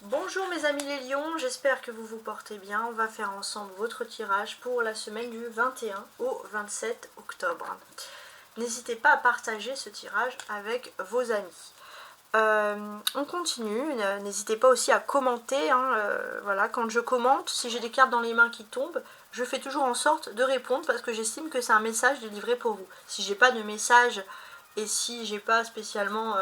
Bonjour mes amis les lions, j'espère que vous vous portez bien. On va faire ensemble votre tirage pour la semaine du 21 au 27 octobre. N'hésitez pas à partager ce tirage avec vos amis. On continue, n'hésitez pas aussi à commenter. Voilà, quand je commente, si j'ai des cartes dans les mains qui tombent, je fais toujours en sorte de répondre parce que j'estime que c'est un message délivré pour vous. Si j'ai pas de message et si j'ai pas spécialement,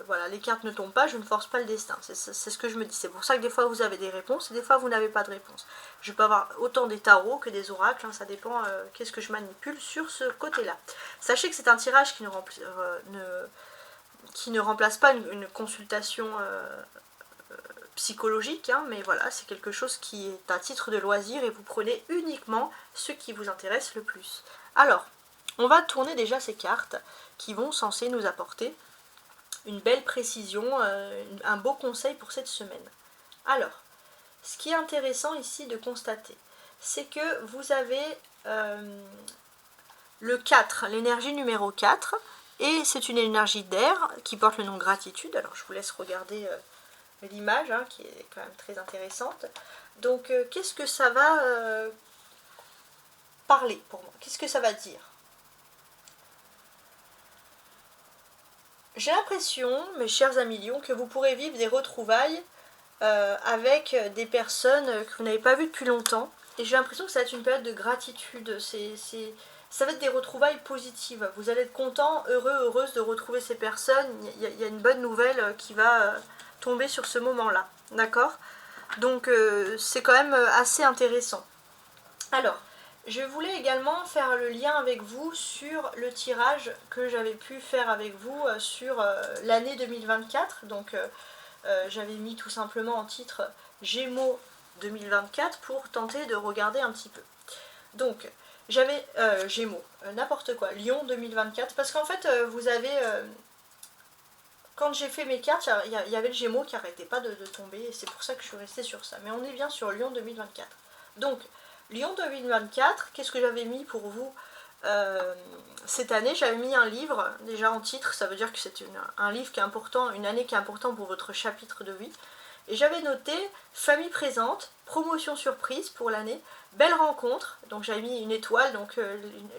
voilà, les cartes ne tombent pas, je ne force pas le destin. C'est ce que je me dis. C'est pour ça que des fois vous avez des réponses et des fois vous n'avez pas de réponse. Je peux avoir autant des tarots que des oracles, ça dépend qu'est-ce que je manipule sur ce côté-là. Sachez que c'est un tirage qui ne remplace pas une consultation psychologique, mais voilà, c'est quelque chose qui est à titre de loisir et vous prenez uniquement ce qui vous intéresse le plus. Alors, on va tourner déjà ces cartes qui vont censées nous apporter une belle précision, un beau conseil pour cette semaine. Alors, ce qui est intéressant ici de constater, c'est que vous avez le 4, l'énergie numéro 4, et c'est une énergie d'air qui porte le nom gratitude. Alors je vous laisse regarder l'image qui est quand même très intéressante. Donc qu'est-ce que ça va parler pour moi? Qu'est-ce que ça va dire? J'ai l'impression, mes chers amis lions, que vous pourrez vivre des retrouvailles avec des personnes que vous n'avez pas vues depuis longtemps. Et j'ai l'impression que ça va être une période de gratitude. Ça va être des retrouvailles positives. Vous allez être content, heureux, heureuse de retrouver ces personnes. Il y a une bonne nouvelle qui va tomber sur ce moment-là. D'accord? Donc c'est quand même assez intéressant. Alors, je voulais également faire le lien avec vous sur le tirage que j'avais pu faire avec vous sur l'année 2024. Donc j'avais mis tout simplement en titre Gémeaux 2024 pour tenter de regarder un petit peu. Donc, j'avais Gémeaux, n'importe quoi, Lion 2024, parce qu'en fait, vous avez, quand j'ai fait mes cartes, il y avait le Gémeaux qui n'arrêtait pas de tomber, et c'est pour ça que je suis restée sur ça. Mais on est bien sur Lion 2024. Donc, Lion 2024, qu'est-ce que j'avais mis pour vous cette année? J'avais mis un livre, déjà en titre, ça veut dire que c'est un livre qui est important, une année qui est importante pour votre chapitre de vie. Et j'avais noté famille présente, promotion surprise pour l'année, belle rencontre, donc j'avais mis une étoile, donc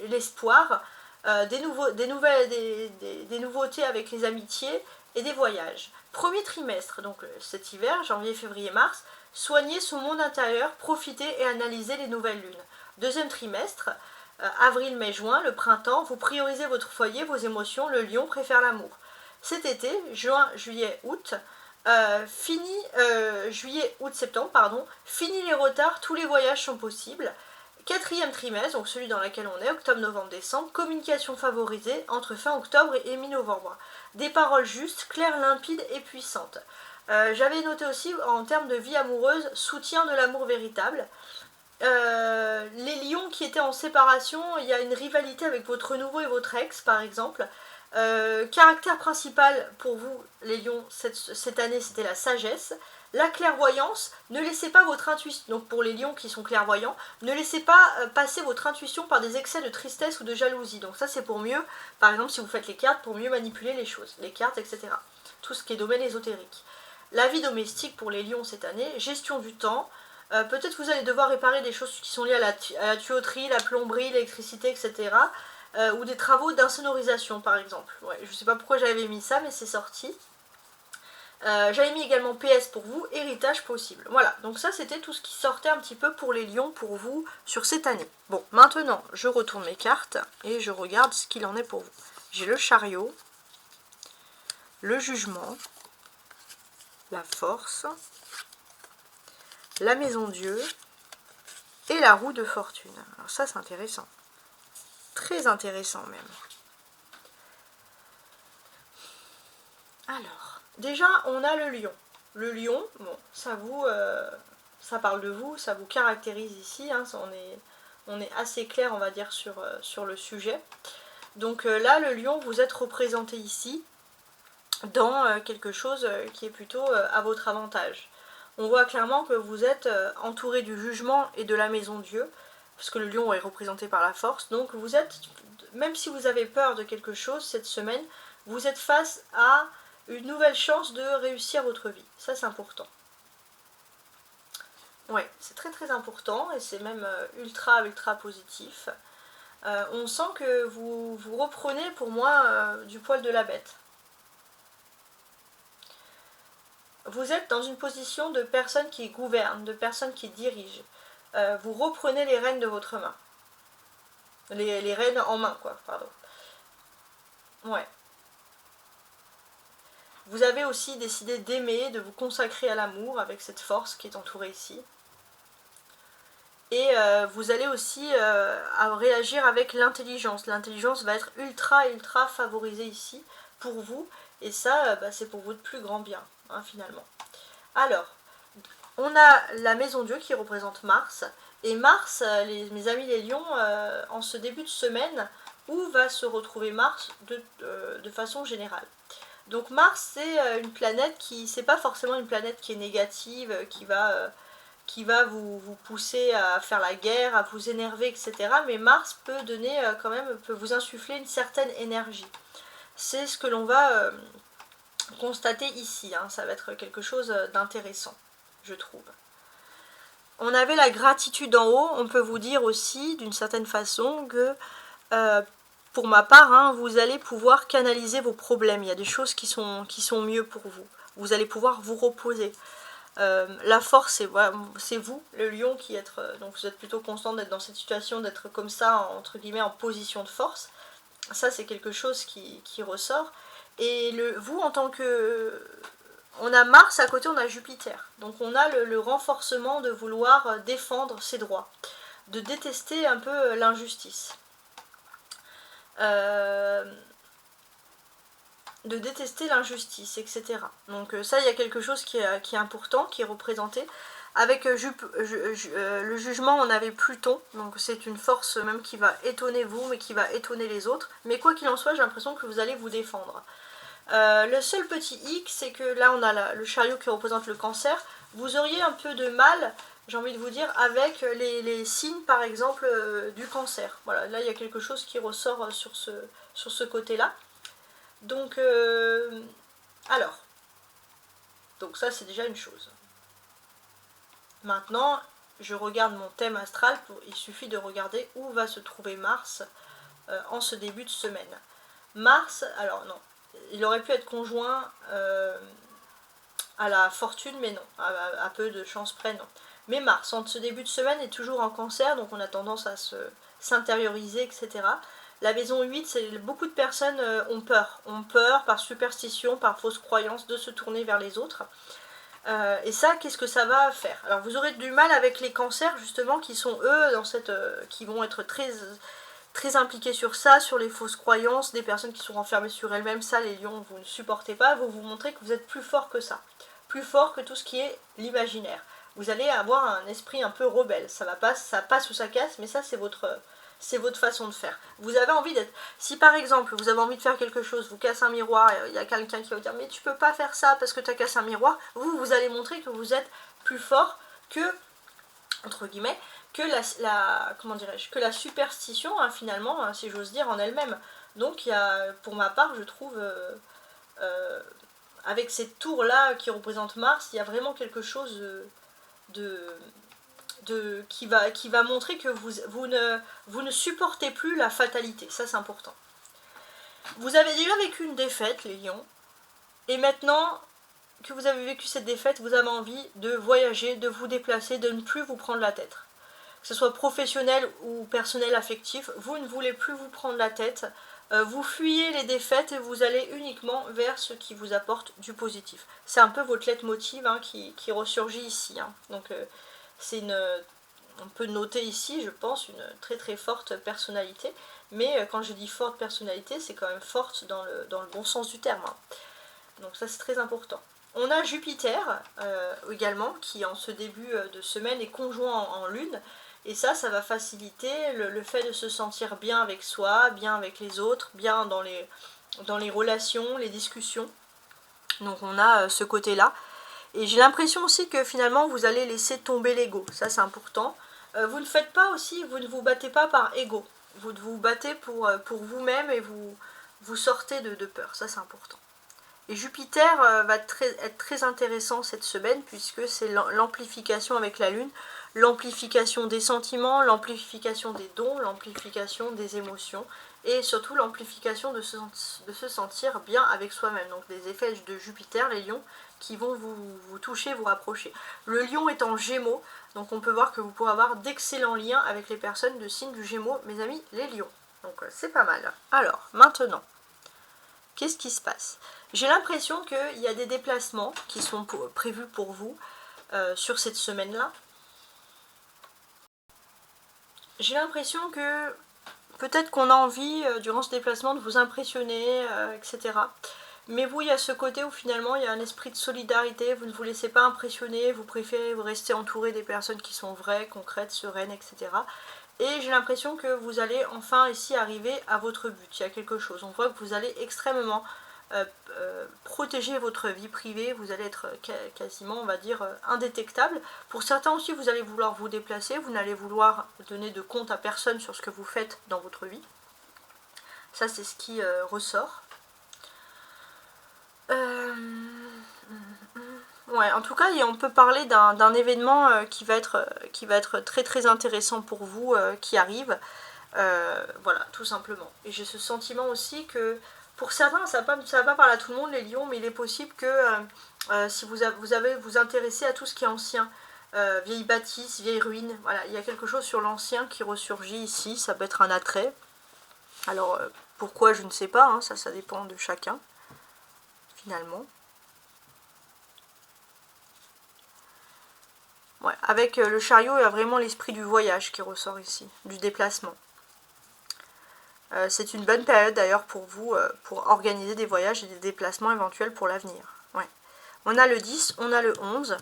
l'espoir, des nouveautés avec les amitiés et des voyages. Premier trimestre, donc cet hiver, janvier, février, mars, soigner son monde intérieur, profiter et analyser les nouvelles lunes. Deuxième trimestre, avril, mai, juin, le printemps, vous priorisez votre foyer, vos émotions, le lion préfère l'amour. Cet été, juin, juillet, août, juillet, août, septembre, fini les retards, tous les voyages sont possibles. Quatrième trimestre, donc celui dans lequel on est, octobre, novembre, décembre, communication favorisée entre fin octobre et mi-novembre. Des paroles justes, claires, limpides et puissantes. J'avais noté aussi en termes de vie amoureuse, soutien de l'amour véritable. Les lions qui étaient en séparation, il y a une rivalité avec votre nouveau et votre ex par exemple. Caractère principal pour vous les lions cette année, c'était la sagesse. La clairvoyance, ne laissez pas votre intuition, donc pour les lions qui sont clairvoyants, ne laissez pas passer votre intuition par des excès de tristesse ou de jalousie. Donc ça c'est pour mieux, par exemple si vous faites les cartes, pour mieux manipuler les choses, les cartes, etc. Tout ce qui est domaine ésotérique. La vie domestique pour les lions cette année, gestion du temps. Peut-être vous allez devoir réparer des choses qui sont liées à la tuyauterie, la plomberie, l'électricité, etc. Ou des travaux d'insonorisation par exemple. Ouais, je ne sais pas pourquoi j'avais mis ça, mais c'est sorti. J'avais mis également PS pour vous, héritage possible. Voilà, donc ça c'était tout ce qui sortait un petit peu pour les lions pour vous sur cette année. Bon, maintenant je retourne mes cartes et je regarde ce qu'il en est pour vous. J'ai le chariot, le jugement, la force, la maison Dieu et la roue de fortune. Alors ça c'est intéressant. Très intéressant même. Alors, déjà on a le lion. Le lion, bon, ça parle de vous, ça vous caractérise ici, on est assez clair on va dire sur le sujet. Donc là le lion, vous êtes représenté ici dans quelque chose qui est plutôt à votre avantage. On voit clairement que vous êtes entouré du jugement et de la maison Dieu, parce que le lion est représenté par la force, donc vous êtes, même si vous avez peur de quelque chose cette semaine, vous êtes face à une nouvelle chance de réussir votre vie. Ça c'est important. Ouais, c'est très très important et c'est même ultra ultra positif. On sent que vous reprenez pour moi du poil de la bête. Vous êtes dans une position de personne qui gouverne, de personne qui dirige. Vous reprenez les rênes de votre main. Les rênes en main, quoi, pardon. Ouais. Vous avez aussi décidé d'aimer, de vous consacrer à l'amour avec cette force qui est entourée ici. Et vous allez aussi réagir avec l'intelligence. L'intelligence va être ultra ultra favorisée ici pour vous. Et ça, c'est pour votre plus grand bien, hein, finalement. Alors, on a la maison Dieu qui représente Mars. Et Mars, mes amis les lions, en ce début de semaine, où va se retrouver Mars de façon générale. Donc Mars, c'est une planète qui, c'est pas forcément une planète qui est négative, qui va vous pousser à faire la guerre, à vous énerver, etc. Mais Mars peut donner quand même, peut vous insuffler une certaine énergie. C'est ce que l'on va constater ici, hein. Ça va être quelque chose d'intéressant, je trouve. On avait la gratitude en haut, on peut vous dire aussi d'une certaine façon que pour ma part, hein, vous allez pouvoir canaliser vos problèmes. Il y a des choses qui sont mieux pour vous. Vous allez pouvoir vous reposer. La force, c'est vous, le lion, qui êtes. Donc vous êtes plutôt constant d'être dans cette situation, d'être comme ça, entre guillemets, en position de force. Ça, c'est quelque chose qui ressort. Et vous, en tant que. On a Mars, à côté, on a Jupiter. Donc on a le renforcement de vouloir défendre ses droits, de détester un peu l'injustice. De détester l'injustice, etc. Donc ça, il y a quelque chose qui est important, qui est représenté. Avec le jugement, on avait Pluton, donc c'est une force même qui va étonner vous, mais qui va étonner les autres. Mais quoi qu'il en soit, j'ai l'impression que vous allez vous défendre. Le seul petit hic, c'est que là, on a le chariot qui représente le cancer. Vous auriez un peu de mal, j'ai envie de vous dire, avec les signes, par exemple, du cancer. Voilà, là, il y a quelque chose qui ressort sur ce côté-là. Donc, alors, donc ça c'est déjà une chose. Maintenant, je regarde mon thème astral, il suffit de regarder où va se trouver Mars en ce début de semaine. Mars, alors non, il aurait pu être conjoint à la fortune, mais non, à peu de chance près, non. Mais Mars, en ce début de semaine, est toujours en cancer, donc on a tendance à s'intérioriser, etc. La maison 8, c'est beaucoup de personnes ont peur par superstition, par fausse croyance de se tourner vers les autres. Et ça, qu'est-ce que ça va faire? Alors vous aurez du mal avec les cancers justement qui sont eux dans qui vont être très impliqués sur ça, sur les fausses croyances, des personnes qui sont renfermées sur elles-mêmes. Ça, les lions, vous ne supportez pas. Vous montrez que vous êtes plus fort que ça, plus fort que tout ce qui est l'imaginaire. Vous allez avoir un esprit un peu rebelle. Ça passe ou ça casse, mais ça c'est votre façon de faire. Vous avez envie d'être... Si par exemple, vous avez envie de faire quelque chose, vous cassez un miroir, il y a quelqu'un qui va vous dire « mais tu peux pas faire ça parce que tu as cassé un miroir », vous allez montrer que vous êtes plus fort que, entre guillemets, que que la superstition, hein, finalement, hein, si j'ose dire, en elle-même. Donc, pour ma part, je trouve... avec cette tour-là qui représente Mars, il y a vraiment quelque chose qui va montrer que vous ne supportez plus la fatalité. Ça, c'est important. Vous avez déjà vécu une défaite, les lions, et maintenant que vous avez vécu cette défaite, vous avez envie de voyager, de vous déplacer, de ne plus vous prendre la tête. Que ce soit professionnel ou personnel affectif, vous ne voulez plus vous prendre la tête, vous fuyez les défaites et vous allez uniquement vers ce qui vous apporte du positif. C'est un peu votre leitmotiv, hein, qui ressurgit ici. Hein. Donc on peut noter ici, je pense, une très très forte personnalité. Mais quand je dis forte personnalité, c'est quand même forte dans le bon sens du terme. Hein. Donc ça, c'est très important. On a Jupiter également, qui en ce début de semaine est conjoint en Lune. Et ça va faciliter le fait de se sentir bien avec soi, bien avec les autres, bien dans les relations, les discussions. Donc on a ce côté-là. Et j'ai l'impression aussi que finalement vous allez laisser tomber l'ego. Ça c'est important. Vous ne faites pas aussi, vous ne vous battez pas par ego. Vous vous battez pour vous-même et vous sortez de peur. Ça c'est important. Et Jupiter va être très intéressant cette semaine, puisque c'est l'amplification avec la Lune, l'amplification des sentiments, l'amplification des dons, l'amplification des émotions, et surtout l'amplification de se sentir bien avec soi-même. Donc des effets de Jupiter, les lions, qui vont vous toucher, vous rapprocher. Le lion est en Gémeaux, donc on peut voir que vous pourrez avoir d'excellents liens avec les personnes de signe du Gémeaux, mes amis, les lions. Donc c'est pas mal. Alors, maintenant, qu'est-ce qui se passe? J'ai l'impression qu'il y a des déplacements qui sont prévus pour vous sur cette semaine-là. J'ai l'impression que peut-être qu'on a envie, durant ce déplacement, de vous impressionner, etc. Mais vous, il y a ce côté où finalement, il y a un esprit de solidarité, vous ne vous laissez pas impressionner, vous préférez vous rester entouré des personnes qui sont vraies, concrètes, sereines, etc. Et j'ai l'impression que vous allez enfin ici arriver à votre but. Il y a quelque chose. On voit que vous allez extrêmement protéger votre vie privée. Vous allez être quasiment, on va dire, indétectable. Pour certains aussi, vous allez vouloir vous déplacer. Vous n'allez vouloir donner de compte à personne sur ce que vous faites dans votre vie. Ça, c'est ce qui ressort. Ouais, en tout cas, on peut parler d'un événement qui va être très très intéressant pour vous, qui arrive. Voilà, tout simplement. Et j'ai ce sentiment aussi que, pour certains, ça va pas parler à tout le monde, les lions, mais il est possible que si vous vous intéressez à tout ce qui est ancien, vieilles bâtisses, vieilles ruines, voilà, il y a quelque chose sur l'ancien qui ressurgit ici, ça peut être un attrait. Alors, pourquoi, je ne sais pas, hein, ça dépend de chacun, finalement. Ouais, avec le chariot, il y a vraiment l'esprit du voyage qui ressort ici, du déplacement. C'est une bonne période d'ailleurs pour vous, pour organiser des voyages et des déplacements éventuels pour l'avenir. Ouais. On a le 10, on a le 11.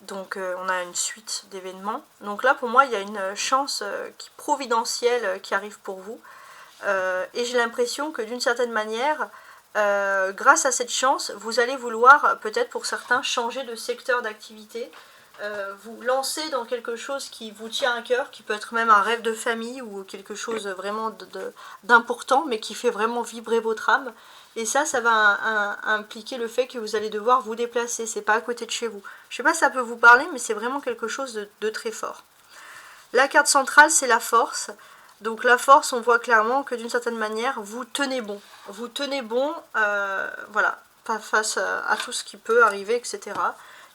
Donc on a une suite d'événements. Donc là pour moi il y a une chance providentielle qui arrive pour vous. Et j'ai l'impression que d'une certaine manière, grâce à cette chance, vous allez vouloir peut-être pour certains changer de secteur d'activité. Vous lancer dans quelque chose qui vous tient à cœur, qui peut être même un rêve de famille ou quelque chose vraiment d'important, mais qui fait vraiment vibrer votre âme. Et ça va impliquer le fait que vous allez devoir vous déplacer, c'est pas à côté de chez vous. Je sais pas si ça peut vous parler, mais c'est vraiment quelque chose de très fort. La carte centrale, c'est la force. Donc la force, on voit clairement que d'une certaine manière, vous tenez bon. Vous tenez bon, voilà, face à tout ce qui peut arriver, etc.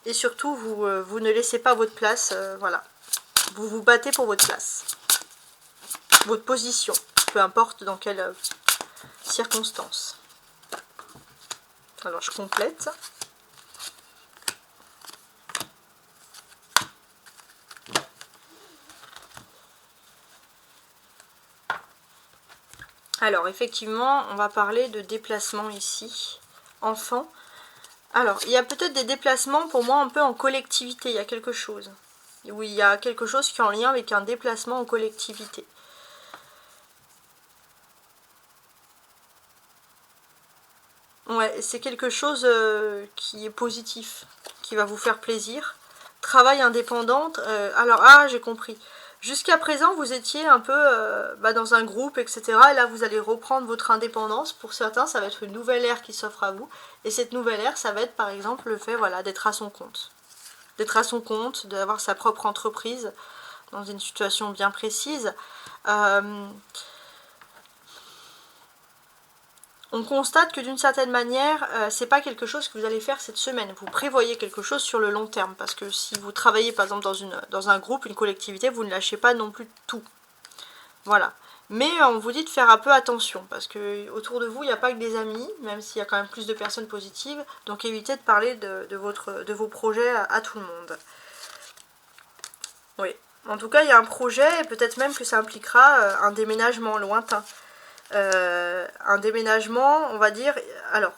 Et surtout, vous ne laissez pas votre place, voilà. Vous vous battez pour votre place. Votre position, peu importe dans quelles circonstances. Alors, je complète. Alors, effectivement, on va parler de déplacement ici. Enfant. Alors, il y a peut-être des déplacements pour moi un peu en collectivité. Il y a quelque chose. Oui, il y a quelque chose qui est en lien avec un déplacement en collectivité. Ouais, c'est quelque chose qui est positif, qui va vous faire plaisir. Travail indépendant. Alors, j'ai compris. Jusqu'à présent, vous étiez un peu dans un groupe, etc. Et là, vous allez reprendre votre indépendance. Pour certains, ça va être une nouvelle ère qui s'offre à vous. Et cette nouvelle ère, ça va être par exemple le fait d'être à son compte. D'être à son compte, d'avoir sa propre entreprise dans une situation bien précise. On constate que d'une certaine manière, c'est pas quelque chose que vous allez faire cette semaine. Vous prévoyez quelque chose sur le long terme. Parce que si vous travaillez par exemple dans un groupe, une collectivité, vous ne lâchez pas non plus tout. Voilà. Mais on vous dit de faire un peu attention. Parce que autour de vous, il n'y a pas que des amis, même s'il y a quand même plus de personnes positives. Donc évitez de parler de vos projets à tout le monde. Oui. En tout cas, il y a un projet, et peut-être même que ça impliquera un déménagement lointain. Un déménagement, on va dire, alors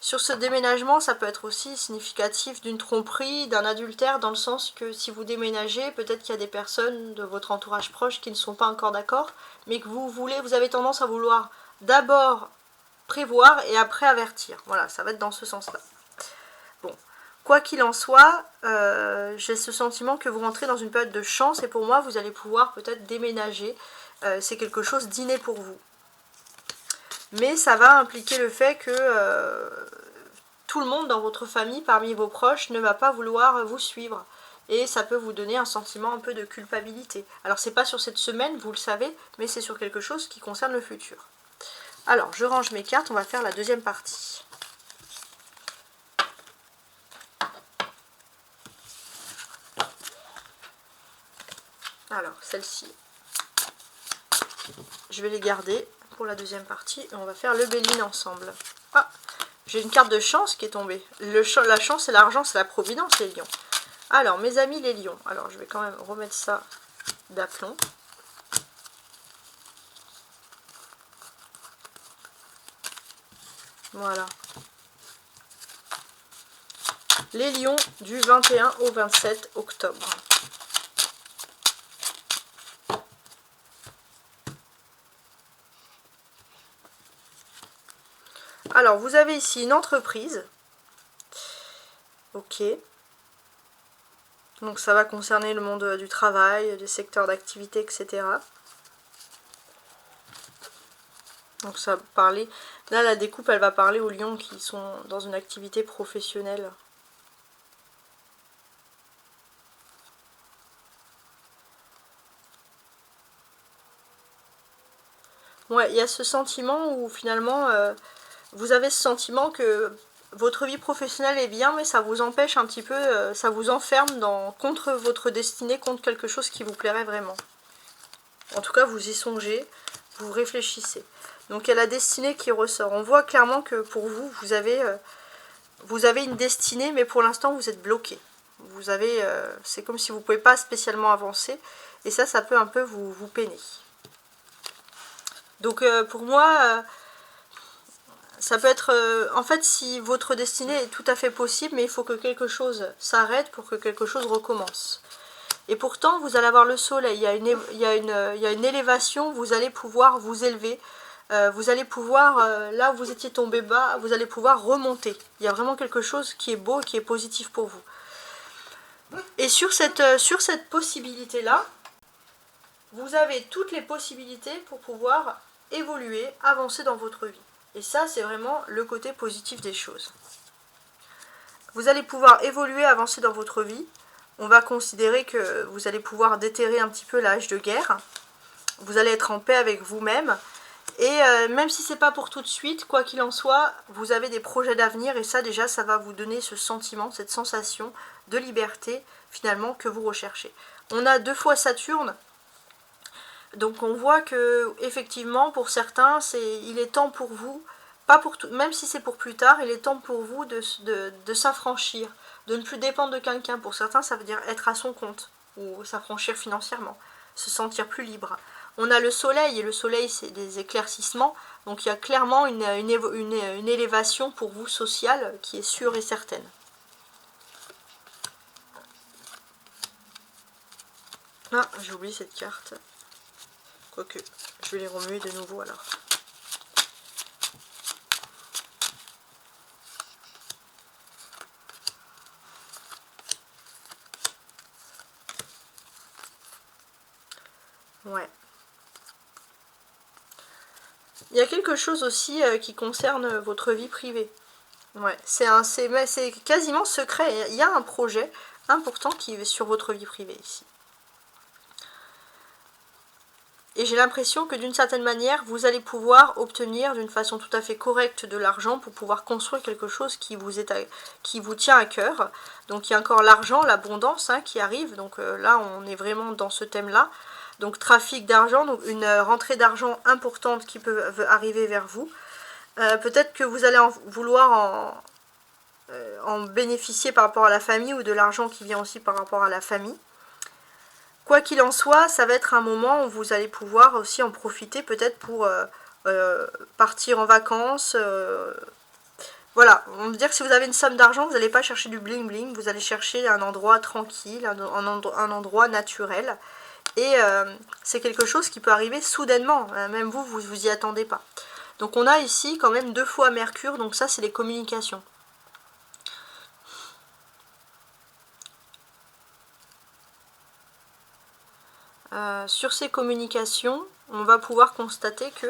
sur ce déménagement, ça peut être aussi significatif d'une tromperie, d'un adultère, dans le sens que si vous déménagez, peut-être qu'il y a des personnes de votre entourage proche qui ne sont pas encore d'accord, mais que vous avez tendance à vouloir d'abord prévoir et après avertir. Voilà, ça va être dans ce sens-là. Bon, quoi qu'il en soit, j'ai ce sentiment que vous rentrez dans une période de chance et pour moi, vous allez pouvoir peut-être déménager. C'est quelque chose d'inné pour vous. mais ça va impliquer le fait que tout le monde dans votre famille, parmi vos proches, ne va pas vouloir vous suivre. Et ça peut vous donner un sentiment un peu de culpabilité. Alors c'est pas sur cette semaine, vous le savez, mais c'est sur quelque chose qui concerne le futur. Alors je range mes cartes, on va faire la deuxième partie. Alors celle-ci, je vais les garder pour la deuxième partie et on va faire le Béline ensemble. Ah, j'ai une carte de chance qui est tombée. La chance et l'argent, c'est la providence, les lions. Alors, mes amis les lions. Alors, je vais quand même remettre ça d'aplomb. Voilà. Les lions du 21 au 27 octobre. Alors, vous avez ici une entreprise. Ok. Donc, ça va concerner le monde du travail, des secteurs d'activité, etc. Donc, ça va parler... Là, la découpe, elle va parler aux lions qui sont dans une activité professionnelle. Ouais, il y a ce sentiment où finalement, vous avez ce sentiment que votre vie professionnelle est bien, mais ça vous empêche un petit peu, ça vous enferme contre votre destinée, contre quelque chose qui vous plairait vraiment. En tout cas, vous y songez, vous réfléchissez. Donc il y a la destinée qui ressort. On voit clairement que pour vous, vous avez une destinée, mais pour l'instant, vous êtes bloqué. C'est comme si vous ne pouvez pas spécialement avancer, et ça peut un peu vous peiner. Donc pour moi, ça peut être... en fait, si votre destinée est tout à fait possible, mais il faut que quelque chose s'arrête pour que quelque chose recommence. Et pourtant, vous allez avoir le soleil, il y a une élévation, vous allez pouvoir vous élever. Vous allez pouvoir, là où vous étiez tombé bas, vous allez pouvoir remonter. Il y a vraiment quelque chose qui est beau, qui est positif pour vous. Et sur cette possibilité-là, vous avez toutes les possibilités pour pouvoir évoluer, avancer dans votre vie. Et ça, c'est vraiment le côté positif des choses. Vous allez pouvoir évoluer, avancer dans votre vie. On va considérer que vous allez pouvoir déterrer un petit peu l'âge de guerre. Vous allez être en paix avec vous-même. Et même si c'est pas pour tout de suite, quoi qu'il en soit, vous avez des projets d'avenir. Et ça, déjà, ça va vous donner ce sentiment, cette sensation de liberté, finalement, que vous recherchez. On a 2 fois Saturne. Donc on voit que effectivement pour certains il est temps pour vous, pas pour tout, même si c'est pour plus tard, il est temps pour vous de s'affranchir, de ne plus dépendre de quelqu'un. Pour certains ça veut dire être à son compte ou s'affranchir financièrement, se sentir plus libre. On a le soleil et le soleil c'est des éclaircissements, donc il y a clairement une élévation pour vous sociale qui est sûre et certaine. Ah, j'ai oublié cette carte. Quoique, je vais les remuer de nouveau alors. Ouais. Il y a quelque chose aussi qui concerne votre vie privée. Ouais, c'est quasiment secret. Il y a un projet important qui est sur votre vie privée ici. Et j'ai l'impression que d'une certaine manière, vous allez pouvoir obtenir d'une façon tout à fait correcte de l'argent pour pouvoir construire quelque chose qui vous tient à cœur. Donc il y a encore l'argent, l'abondance qui arrive. Donc là, on est vraiment dans ce thème-là. Donc trafic d'argent, donc une rentrée d'argent importante qui peut arriver vers vous. Peut-être que vous allez vouloir en bénéficier par rapport à la famille ou de l'argent qui vient aussi par rapport à la famille. Quoi qu'il en soit, ça va être un moment où vous allez pouvoir aussi en profiter peut-être pour partir en vacances. Voilà, on veut dire que si vous avez une somme d'argent, vous n'allez pas chercher du bling bling, vous allez chercher un endroit tranquille, un endroit naturel. Et c'est quelque chose qui peut arriver soudainement, même vous y attendez pas. Donc on a ici quand même 2 fois Mercure, donc ça c'est les communications. Sur ces communications, on va pouvoir constater que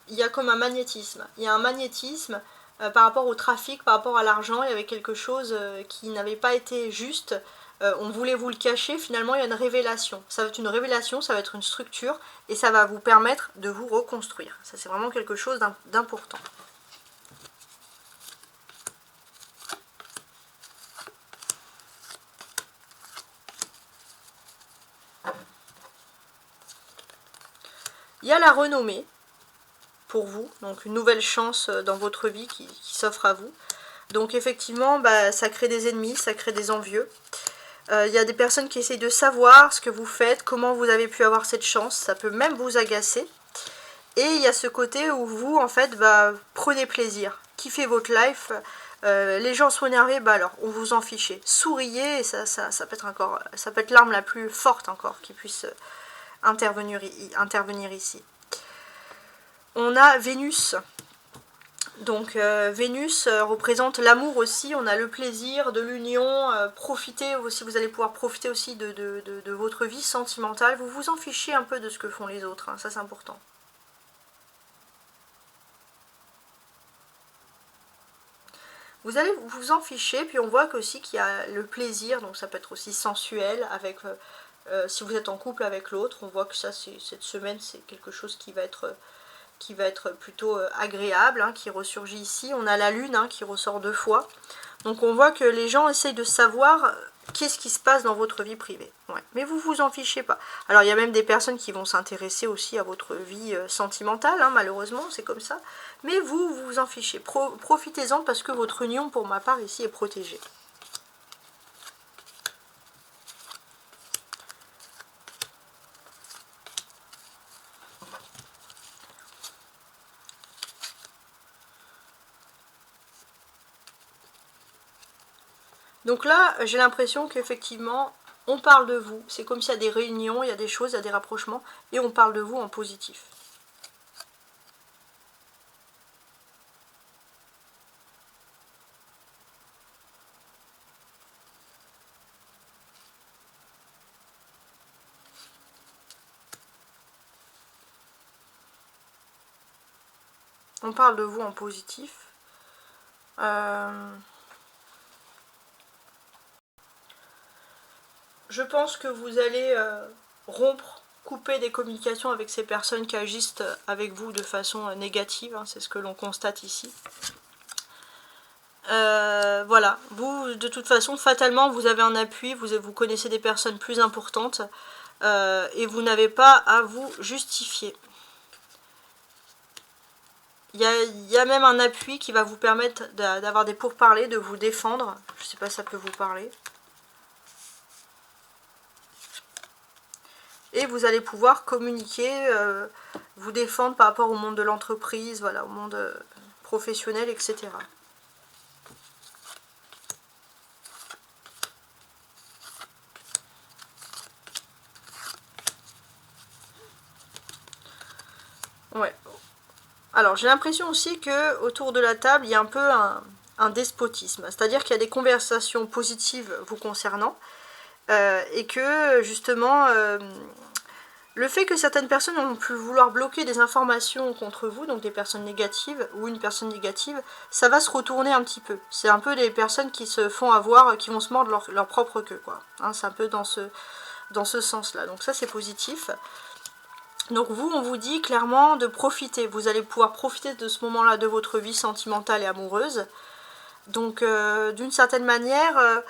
il y a comme un magnétisme. Il y a un magnétisme par rapport au trafic, par rapport à l'argent. Il y avait quelque chose qui n'avait pas été juste. On voulait vous le cacher. Finalement, il y a une révélation. Ça va être une révélation, ça va être une structure. Et ça va vous permettre de vous reconstruire. Ça, c'est vraiment quelque chose d'important. Il y a la renommée pour vous, donc une nouvelle chance dans votre vie qui s'offre à vous. Donc effectivement, ça crée des ennemis, ça crée des envieux. Il y a des personnes qui essayent de savoir ce que vous faites, comment vous avez pu avoir cette chance, ça peut même vous agacer. Et il y a ce côté où vous, en fait, prenez plaisir, kiffez votre life. Les gens sont énervés, alors on vous en fiche. Souriez, et ça peut être encore, ça peut être l'arme la plus forte encore qui puisse intervenir ici. On a Vénus. Donc Vénus représente l'amour aussi, on a le plaisir de l'union, profitez aussi, vous allez pouvoir profiter aussi de votre vie sentimentale, vous vous en fichez un peu de ce que font les autres, hein, ça c'est important. Vous allez vous en ficher, puis on voit aussi qu'il y a le plaisir, donc ça peut être aussi sensuel, avec si vous êtes en couple avec l'autre, on voit que ça, cette semaine, c'est quelque chose qui va être plutôt agréable, hein, qui ressurgit ici. On a la lune hein, qui ressort 2 fois. Donc on voit que les gens essayent de savoir qu'est-ce qui se passe dans votre vie privée. Ouais. Mais vous vous en fichez pas. Alors il y a même des personnes qui vont s'intéresser aussi à votre vie sentimentale, hein, malheureusement, c'est comme ça. Mais vous vous en fichez. Profitez-en parce que votre union, pour ma part, ici, est protégée. Donc là, j'ai l'impression qu'effectivement, on parle de vous. C'est comme s'il y a des réunions, il y a des choses, il y a des rapprochements, et on parle de vous en positif. On parle de vous en positif. Je pense que vous allez couper des communications avec ces personnes qui agissent avec vous de façon négative, hein, c'est ce que l'on constate ici. Voilà, vous de toute façon fatalement vous avez un appui, vous connaissez des personnes plus importantes et vous n'avez pas à vous justifier. Il y a même un appui qui va vous permettre d'avoir des pourparlers, de vous défendre. Je ne sais pas si ça peut vous parler. Et vous allez pouvoir communiquer, vous défendre par rapport au monde de l'entreprise, voilà, au monde professionnel, etc. Ouais. Alors j'ai l'impression aussi que autour de la table, il y a un peu un despotisme. C'est-à-dire qu'il y a des conversations positives vous concernant. Et que justement le fait que certaines personnes ont pu vouloir bloquer des informations contre vous, donc des personnes négatives ou une personne négative, ça va se retourner un petit peu. C'est un peu des personnes qui se font avoir, qui vont se mordre leur propre queue, quoi. Hein, c'est un peu dans ce sens-là. Donc ça c'est positif. Donc vous, on vous dit clairement de profiter. Vous allez pouvoir profiter de ce moment-là de votre vie sentimentale et amoureuse. Donc d'une certaine manière...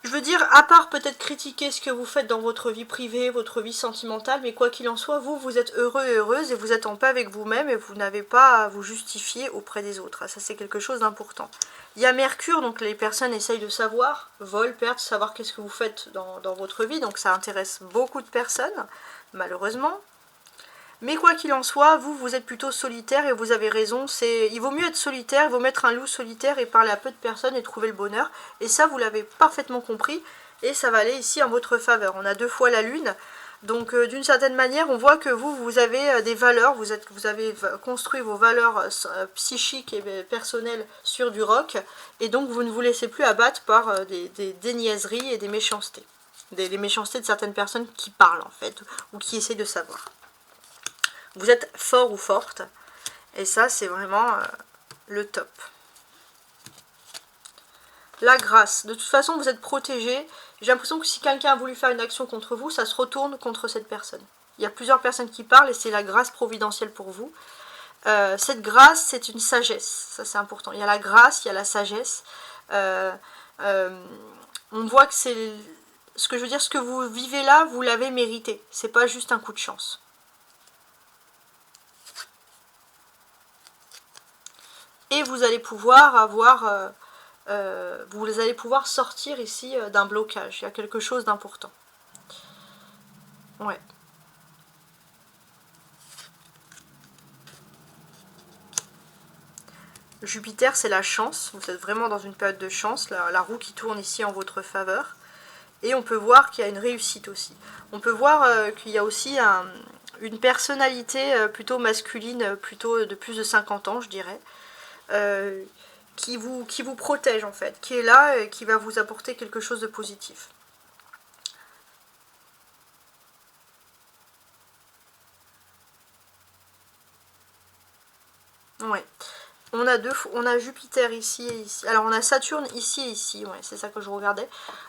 je veux dire, à part peut-être critiquer ce que vous faites dans votre vie privée, votre vie sentimentale, mais quoi qu'il en soit, vous êtes heureux et heureuse et vous êtes en paix avec vous-même et vous n'avez pas à vous justifier auprès des autres. Ça, c'est quelque chose d'important. Il y a Mercure, donc les personnes essayent de savoir, volent, perdent, savoir qu'est-ce que vous faites dans votre vie, donc ça intéresse beaucoup de personnes, malheureusement. Mais quoi qu'il en soit, vous êtes plutôt solitaire et vous avez raison. Il vaut mieux être solitaire, il vaut mettre un loup solitaire et parler à peu de personnes et trouver le bonheur. Et ça, vous l'avez parfaitement compris et ça va aller ici en votre faveur. On a 2 fois la lune. Donc d'une certaine manière, on voit que vous avez des valeurs, vous avez construit vos valeurs psychiques et personnelles sur du roc. Et donc vous ne vous laissez plus abattre par des niaiseries et des méchancetés. Les méchancetés de certaines personnes qui parlent en fait, ou qui essaient de savoir. Vous êtes fort ou forte. Et ça, c'est vraiment le top. La grâce. De toute façon, vous êtes protégé. J'ai l'impression que si quelqu'un a voulu faire une action contre vous, ça se retourne contre cette personne. Il y a plusieurs personnes qui parlent et c'est la grâce providentielle pour vous. Cette grâce, c'est une sagesse. Ça, c'est important. Il y a la grâce, il y a la sagesse. On voit que c'est... Ce que je veux dire, ce que vous vivez là, vous l'avez mérité. C'est pas juste un coup de chance. Et vous allez pouvoir avoir... vous allez pouvoir sortir ici d'un blocage. Il y a quelque chose d'important. Ouais. Jupiter, c'est la chance. Vous êtes vraiment dans une période de chance. La roue qui tourne ici en votre faveur. Et on peut voir qu'il y a une réussite aussi. On peut voir qu'il y a aussi une personnalité plutôt masculine, plutôt de plus de 50 ans, je dirais. Qui vous protège en fait, qui est là et qui va vous apporter quelque chose de positif. Ouais. On a Jupiter ici et ici. Alors on a Saturne ici et ici, ouais, c'est ça que je regardais.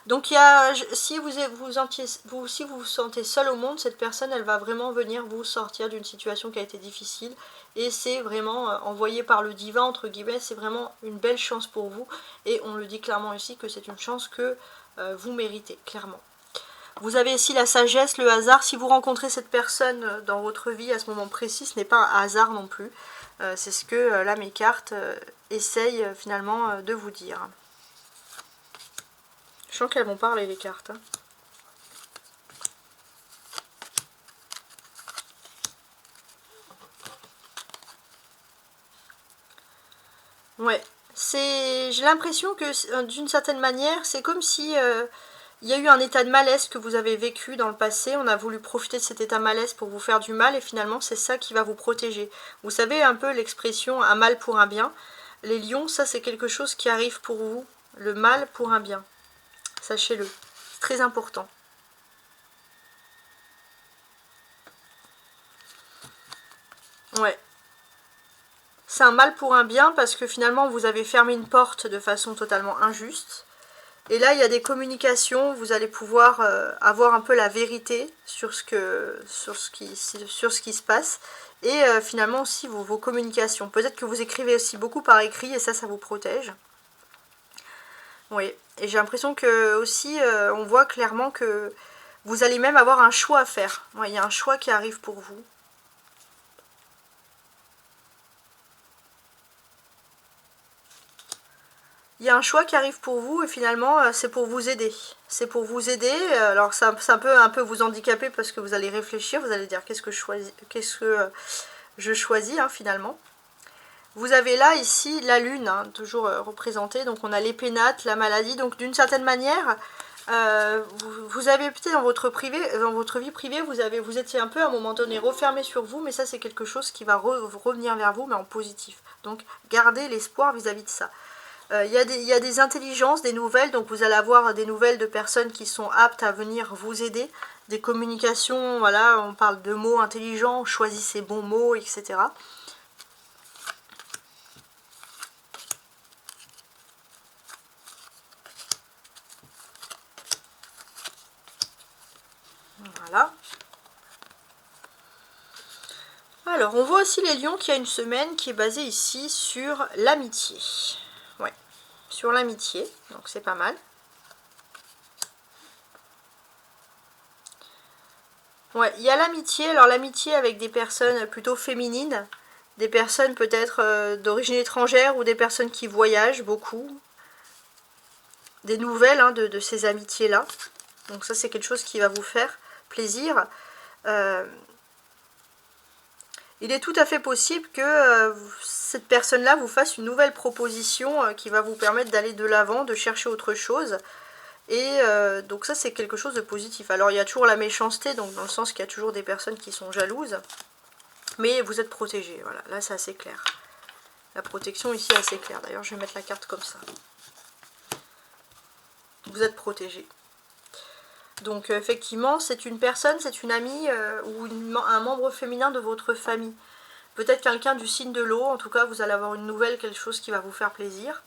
Donc il y a, si vous vous sentez seul au monde, cette personne elle va vraiment venir vous sortir d'une situation qui a été difficile. Et c'est vraiment envoyé par le divin, entre guillemets, c'est vraiment une belle chance pour vous. Et on le dit clairement ici que c'est une chance que vous méritez, clairement. Vous avez ici la sagesse, le hasard. Si vous rencontrez cette personne dans votre vie à ce moment précis, ce n'est pas un hasard non plus. C'est ce que là mes cartes essayent finalement de vous dire. Je sens qu'elles vont parler les cartes. Hein. Ouais, j'ai l'impression que d'une certaine manière, c'est comme si il y a eu un état de malaise que vous avez vécu dans le passé. On a voulu profiter de cet état de malaise pour vous faire du mal et finalement c'est ça qui va vous protéger. Vous savez un peu l'expression un mal pour un bien. Les lions, ça c'est quelque chose qui arrive pour vous. Le mal pour un bien. Sachez-le. C'est très important. Ouais. C'est un mal pour un bien parce que finalement vous avez fermé une porte de façon totalement injuste. Et là il y a des communications, vous allez pouvoir avoir un peu la vérité sur ce qui se passe. Et finalement aussi vos communications. Peut-être que vous écrivez aussi beaucoup par écrit et ça vous protège. Oui, et j'ai l'impression que aussi on voit clairement que vous allez même avoir un choix à faire. Ouais, il y a un choix qui arrive pour vous. Il y a un choix qui arrive pour vous et finalement c'est pour vous aider. C'est pour vous aider. Alors ça peut un peu vous handicaper parce que vous allez réfléchir, vous allez dire qu'est-ce que je choisis hein, finalement. Vous avez là ici la lune, hein, toujours représentée. Donc on a les pénates, la maladie. Donc d'une certaine manière, vous avez peut-être dans votre vie privée, vous étiez un peu à un moment donné refermé sur vous, mais ça c'est quelque chose qui va revenir vers vous, mais en positif. Donc gardez l'espoir vis-à-vis de ça. Il y a des intelligences, des nouvelles, donc vous allez avoir des nouvelles de personnes qui sont aptes à venir vous aider, des communications, voilà, on parle de mots intelligents, choisissez bons mots, etc. Voilà. Alors, on voit aussi les lions qu'il y a une semaine qui est basée ici sur l'amitié. Ouais, sur l'amitié, donc c'est pas mal. Ouais, il y a l'amitié, alors l'amitié avec des personnes plutôt féminines, des personnes peut-être d'origine étrangère ou des personnes qui voyagent beaucoup, des nouvelles hein, de ces amitiés-là. Donc ça c'est quelque chose qui va vous faire plaisir. Il est tout à fait possible que cette personne-là vous fasse une nouvelle proposition qui va vous permettre d'aller de l'avant, de chercher autre chose. Et donc ça c'est quelque chose de positif. Alors il y a toujours la méchanceté, donc dans le sens qu'il y a toujours des personnes qui sont jalouses. Mais vous êtes protégé, voilà, là c'est assez clair. La protection ici est assez claire. D'ailleurs je vais mettre la carte comme ça. Vous êtes protégé. Donc effectivement, c'est une personne, c'est une amie ou un membre féminin de votre famille. Peut-être quelqu'un du signe de l'eau, en tout cas vous allez avoir une nouvelle, quelque chose qui va vous faire plaisir.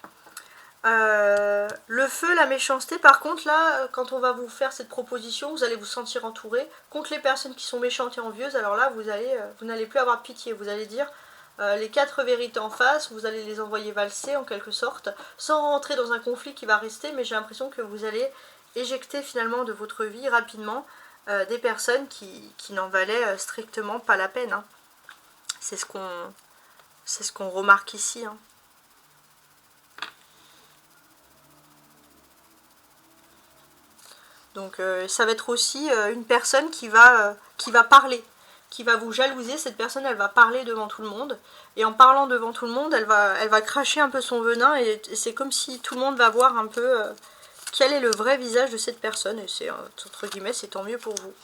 Le feu, la méchanceté, par contre là, quand on va vous faire cette proposition, vous allez vous sentir entouré. Contre les personnes qui sont méchantes et envieuses, alors là vous n'allez plus avoir pitié, vous allez dire les 4 vérités en face, vous allez les envoyer valser en quelque sorte, sans rentrer dans un conflit qui va rester, mais j'ai l'impression que vous allez éjecter finalement de votre vie rapidement des personnes qui n'en valaient strictement pas la peine. Hein. C'est ce qu'on remarque ici. Hein. Donc ça va être aussi une personne qui va parler, qui va vous jalouser. Cette personne, elle va parler devant tout le monde. Et en parlant devant tout le monde, elle va cracher un peu son venin. Et c'est comme si tout le monde va voir un peu quel est le vrai visage de cette personne. Et c'est, entre guillemets, c'est tant mieux pour vous.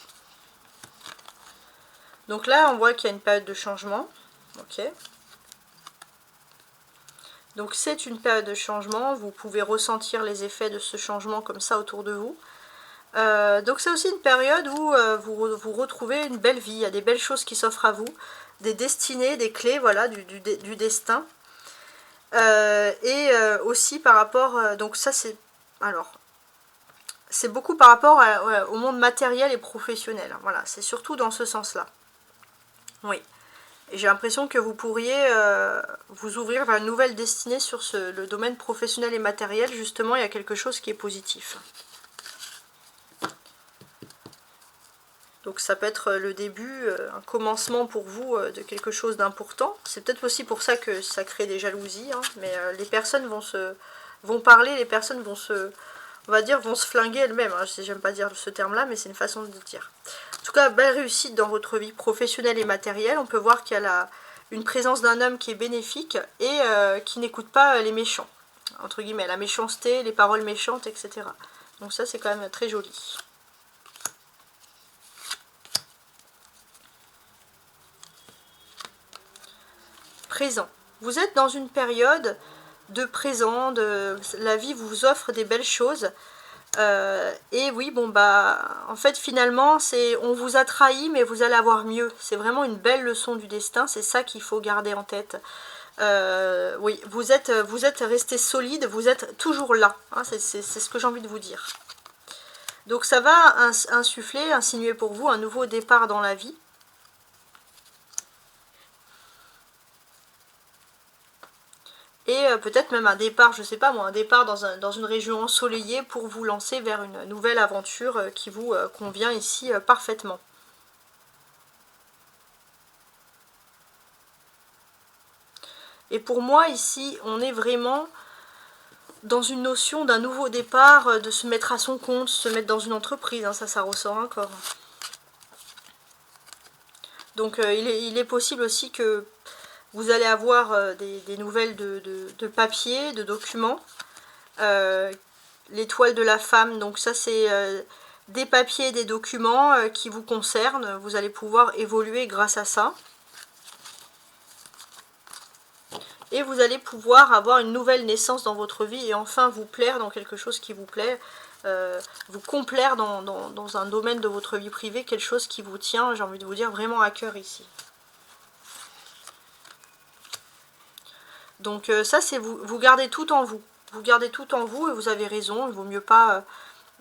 Donc là, on voit qu'il y a une période de changement. Ok. Donc c'est une période de changement. Vous pouvez ressentir les effets de ce changement comme ça autour de vous. Donc c'est aussi une période où vous retrouvez une belle vie, il y a des belles choses qui s'offrent à vous, des destinées, des clés, voilà, du destin. Aussi par rapport, donc ça c'est, alors, c'est beaucoup par rapport au monde matériel et professionnel, hein, voilà, c'est surtout dans ce sens-là. Oui, et j'ai l'impression que vous pourriez vous ouvrir vers une nouvelle destinée sur le domaine professionnel et matériel, justement, il y a quelque chose qui est positif. Donc ça peut être le début, un commencement pour vous de quelque chose d'important. C'est peut-être aussi pour ça que ça crée des jalousies, hein, mais les personnes vont parler, les personnes vont vont se flinguer elles-mêmes. Hein. J'aime pas dire ce terme-là, mais c'est une façon de le dire. En tout cas, belle réussite dans votre vie professionnelle et matérielle. On peut voir qu'il y a une présence d'un homme qui est bénéfique et qui n'écoute pas les méchants, entre guillemets, la méchanceté, les paroles méchantes, etc. Donc ça, c'est quand même très joli. Présent. Vous êtes dans une période de présent, la vie vous offre des belles choses. Et oui, bon bah, en fait finalement, on vous a trahi, mais vous allez avoir mieux. C'est vraiment une belle leçon du destin, c'est ça qu'il faut garder en tête. Oui, vous êtes resté solide, vous êtes toujours là. Hein, c'est ce que j'ai envie de vous dire. Donc ça va insinuer pour vous un nouveau départ dans la vie. Et peut-être même un départ, je sais pas moi, un départ dans une région ensoleillée pour vous lancer vers une nouvelle aventure qui vous convient ici parfaitement. Et pour moi ici, on est vraiment dans une notion d'un nouveau départ, de se mettre à son compte, se mettre dans une entreprise, hein, ça ressort encore. Donc il est possible aussi que vous allez avoir des nouvelles de papier, de documents. L'étoile de la femme, donc ça c'est des papiers, des documents qui vous concernent. Vous allez pouvoir évoluer grâce à ça. Et vous allez pouvoir avoir une nouvelle naissance dans votre vie et enfin vous plaire dans quelque chose qui vous plaît. Vous complaire dans un domaine de votre vie privée, quelque chose qui vous tient, j'ai envie de vous dire, vraiment à cœur ici. Donc ça, c'est vous gardez tout en vous. Vous gardez tout en vous et vous avez raison. Il ne vaut mieux pas,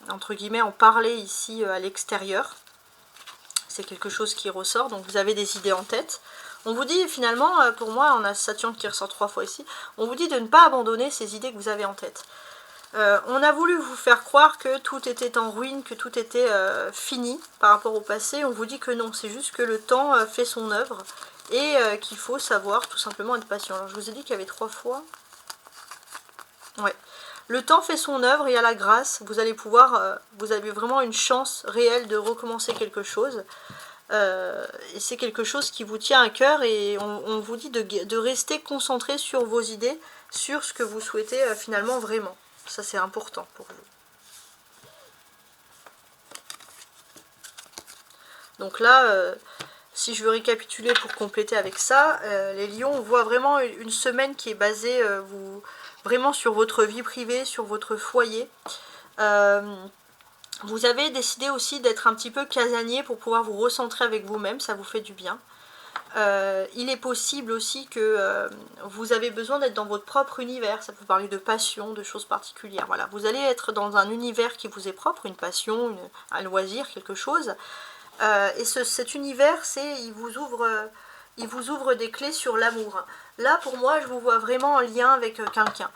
entre guillemets, en parler ici à l'extérieur. C'est quelque chose qui ressort. Donc vous avez des idées en tête. On vous dit finalement, pour moi, on a Saturne qui ressort 3 fois ici. On vous dit de ne pas abandonner ces idées que vous avez en tête. On a voulu vous faire croire que tout était en ruine, que tout était fini par rapport au passé. On vous dit que non, c'est juste que le temps fait son œuvre. Et qu'il faut savoir tout simplement être patient. Alors je vous ai dit qu'il y avait 3 fois. Ouais. Le temps fait son œuvre et à la grâce, vous allez pouvoir, vous avez vraiment une chance réelle de recommencer quelque chose. Et c'est quelque chose qui vous tient à cœur et on vous dit de rester concentré sur vos idées, sur ce que vous souhaitez finalement vraiment. Ça c'est important pour vous. Donc là... si je veux récapituler pour compléter avec ça, les lions, on voit vraiment une semaine qui est basée vraiment sur votre vie privée, sur votre foyer. Vous avez décidé aussi d'être un petit peu casanier pour pouvoir vous recentrer avec vous-même, ça vous fait du bien. Il est possible aussi que vous avez besoin d'être dans votre propre univers, ça peut parler de passion, de choses particulières. Voilà, vous allez être dans un univers qui vous est propre, une passion, un loisir, quelque chose. Et cet univers, il vous ouvre des clés sur l'amour. Là, pour moi, je vous vois vraiment en lien avec quelqu'un.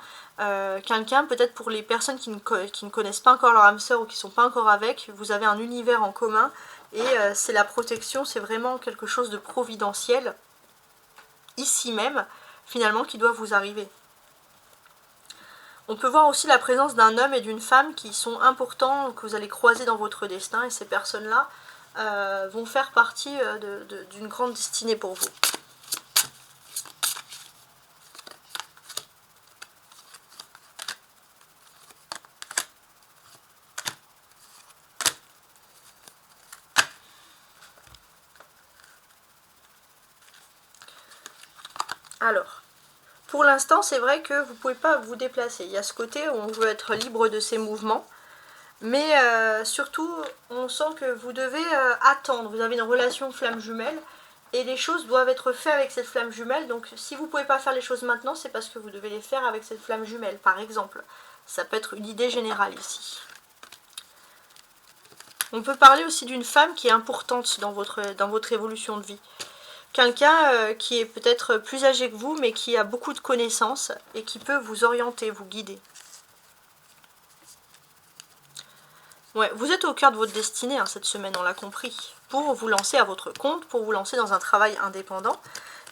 Quelqu'un, peut-être pour les personnes qui ne connaissent pas encore leur âme sœur ou qui ne sont pas encore avec, vous avez un univers en commun et c'est la protection, c'est vraiment quelque chose de providentiel, ici même, finalement, qui doit vous arriver. On peut voir aussi la présence d'un homme et d'une femme qui sont importants, que vous allez croiser dans votre destin, et ces personnes-là vont faire partie d'une grande destinée pour vous. Alors, pour l'instant, c'est vrai que vous ne pouvez pas vous déplacer. Il y a ce côté où on veut être libre de ses mouvements. Mais surtout, on sent que vous devez attendre. Vous avez une relation flamme jumelle. Et les choses doivent être faites avec cette flamme jumelle. Donc si vous ne pouvez pas faire les choses maintenant, c'est parce que vous devez les faire avec cette flamme jumelle, par exemple. Ça peut être une idée générale ici. On peut parler aussi d'une femme qui est importante dans votre évolution de vie. Quelqu'un qui est peut-être plus âgé que vous, mais qui a beaucoup de connaissances et qui peut vous orienter, vous guider. Ouais, vous êtes au cœur de votre destinée cette semaine, on l'a compris. Pour vous lancer à votre compte, pour vous lancer dans un travail indépendant,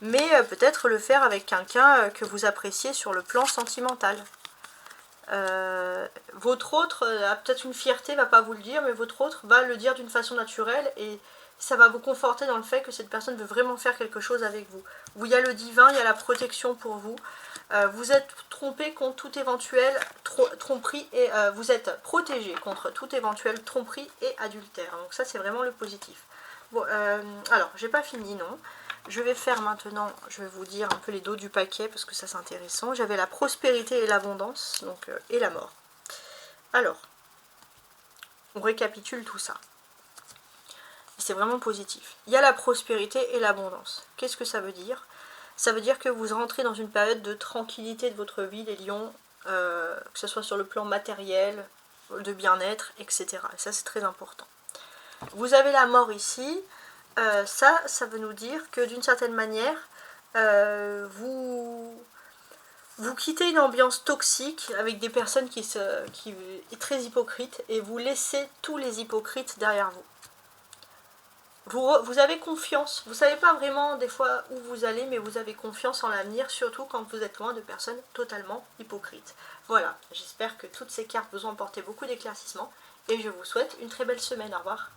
mais peut-être le faire avec quelqu'un que vous appréciez sur le plan sentimental. Votre autre a peut-être une fierté, va pas vous le dire, mais votre autre va le dire d'une façon naturelle et ça va vous conforter dans le fait que cette personne veut vraiment faire quelque chose avec vous. Où il y a le divin, il y a la protection pour vous. Vous êtes trompé contre toute éventuelle tromperie et vous êtes protégé contre toute éventuelle tromperie et adultère. Donc ça c'est vraiment le positif. Bon, alors j'ai pas fini non. Je vais faire maintenant, je vais vous dire un peu les dos du paquet parce que ça c'est intéressant. J'avais la prospérité et l'abondance, donc et la mort. Alors, on récapitule tout ça. C'est vraiment positif. Il y a la prospérité et l'abondance. Qu'est-ce que ça veut dire? Ça veut dire que vous rentrez dans une période de tranquillité de votre vie, les lions, que ce soit sur le plan matériel, de bien-être, etc. Et ça c'est très important. Vous avez la mort ici. Ça veut nous dire que d'une certaine manière, vous quittez une ambiance toxique avec des personnes qui est très hypocrite et vous laissez tous les hypocrites derrière vous. Vous avez confiance, vous ne savez pas vraiment des fois où vous allez, mais vous avez confiance en l'avenir, surtout quand vous êtes loin de personnes totalement hypocrites. Voilà, j'espère que toutes ces cartes vous ont apporté beaucoup d'éclaircissements et je vous souhaite une très belle semaine. Au revoir.